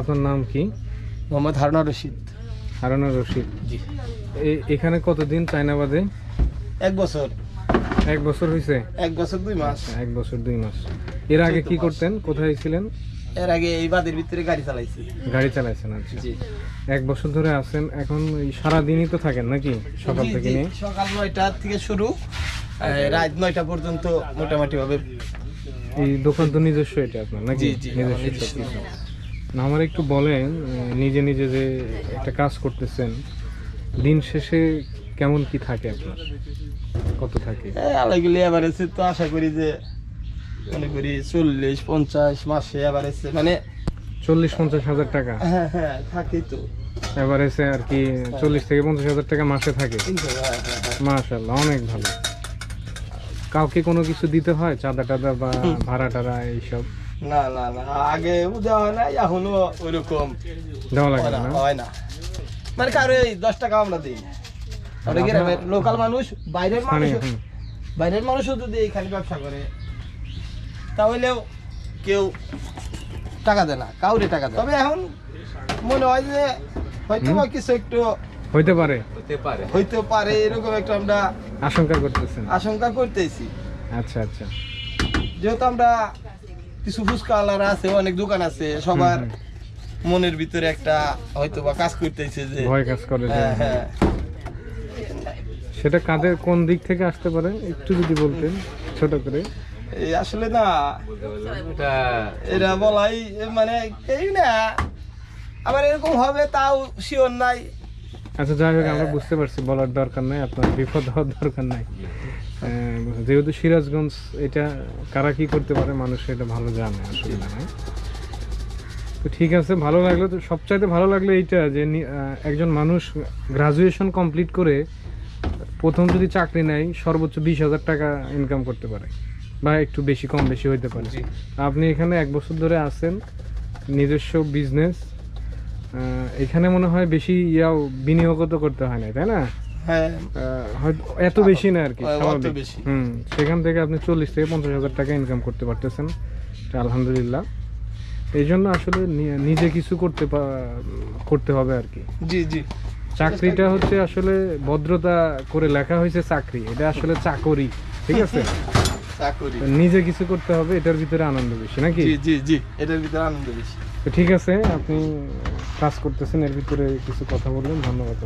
আপনার নাম কি? মোহাম্মদ হারুনা রশিদ। হারুনা রশিদ। জি। এখানে কতদিন চায়নাবাদে? 1 বছর। 1 বছর হয়েছে? 1 বছর 2 মাস। 1 বছর 2 মাস। এর আগে কি করতেন? কোথায় ছিলেন? এর আগে এই বাদের ভিতরে গাড়ি চালাইছি। গাড়ি চালাইছেন? আচ্ছা। জি। 1 বছর ধরে আছেন। এখন সারা দিনই তো থাকেন নাকি? সকাল থেকে নিয়ে সকাল 9টা থেকে শুরু, রাত 9টা পর্যন্ত মোটামুটি ভাবে। এই দোকান তো নিজস্ব এটা আপনার নাকি? নিজস্ব। না, আমার একটু বলেন, নিজে নিজে যে একটা কাজ করতেছেন, দিন শেষে কেমন কি থাকে আপনার? কত থাকে? আলাগুলি এভারেজে তো আশা করি যে মনে করি 40-50 মাসে এভারেজে মানে 40-50 হাজার টাকা। হ্যাঁ হ্যাঁ থাকে তো এভারেজে আর কি 40 থেকে 50 হাজার টাকা মাসে থাকে। হ্যাঁ। মাশাআল্লাহ, অনেক ভালো। কাউকে কোনো কিছু দিতে হয়, চাঁদা টাদা বা ভাড়া টাড়া এইসব? না না না, আগে দেওয়া হয় না, এখনো ওইরকম দেওয়া লাগে না? হয় না, মানে কারো এই 10 টাকা আমরা দিই। আমরা গ্রামের লোকাল মানুষ, বাইরের মানুষও যদি এখানে ব্যবসা করে তাহলেও কেউ টাকা দেয় না, কাউরে টাকা দেয়। তবে এখন মনে হয় যে হয়তো বা কিছু একটু হইতে পারে এরকম একটা আমরা আশঙ্কা করতেছি। আচ্ছা আচ্ছা। যেহেতু আমরা কিছু ফুচকাওয়ালারা আছে, অনেক দোকান আছে, সবার মনের ভিতরে একটা হয়তো বা কাজ করতেছে যে ভয় কাজ করে। হ্যাঁ। সেটা কাদের কোন দিক থেকে আসতে পারে একটু যদি বলতেন ছোট করে? এই আসলে না এরা বলাই মানে এই না, আবার এরকম হবে তাও শিওর নাই। আচ্ছা, যাই হোক, আমরা বুঝতে পারছি, বলার দরকার নাই, আপনার বিপদ হওয়ার দরকার নাই। যেহেতু সিরাজগঞ্জ, এটা কারা কি করতে পারে মানুষ এটা ভালো জানে, অসুবিধা নাই। তো ঠিক আছে, ভালো লাগলো। তো সবচাইতে ভালো লাগলো এইটা যে একজন মানুষ গ্রাজুয়েশন কমপ্লিট করে প্রথম যদি চাকরি নেয় সর্বোচ্চ 20,000 টাকা ইনকাম করতে পারে, বা একটু বেশি কম বেশি হইতে পারে। আপনি এখানে 1 বছর ধরে আছেন, নিজস্ব বিজনেস, এখানে মনে হয় বেশি বিনিয়োগ তো করতে হয় না, তাই না? হ্যাঁ, হয়তো এত বেশি না আর কি, স্বাভাবিক। সেখান থেকে আপনি 40 থেকে 50 হাজার টাকা ইনকাম করতে পারতেছেন, আলহামদুলিল্লাহ। এই জন্য আসলে নিজে কিছু করতে হবে আর কি। জি জি। চাকরিটা হচ্ছে আসলে ভদ্রতা করে লেখা হয়েছে চাকরি, এটা আসলে চাকরি, ঠিক আছে? নিজে কিছু করতে হবে, এটার ভিতরে আনন্দ বেশি নাকি? জি জি জি, এটার ভিতরে আনন্দ বেশি। তো ঠিক আছে, আপনি কাজ করতেছেন, এর ভিতরে কিছু কথা বললেন, ধন্যবাদ।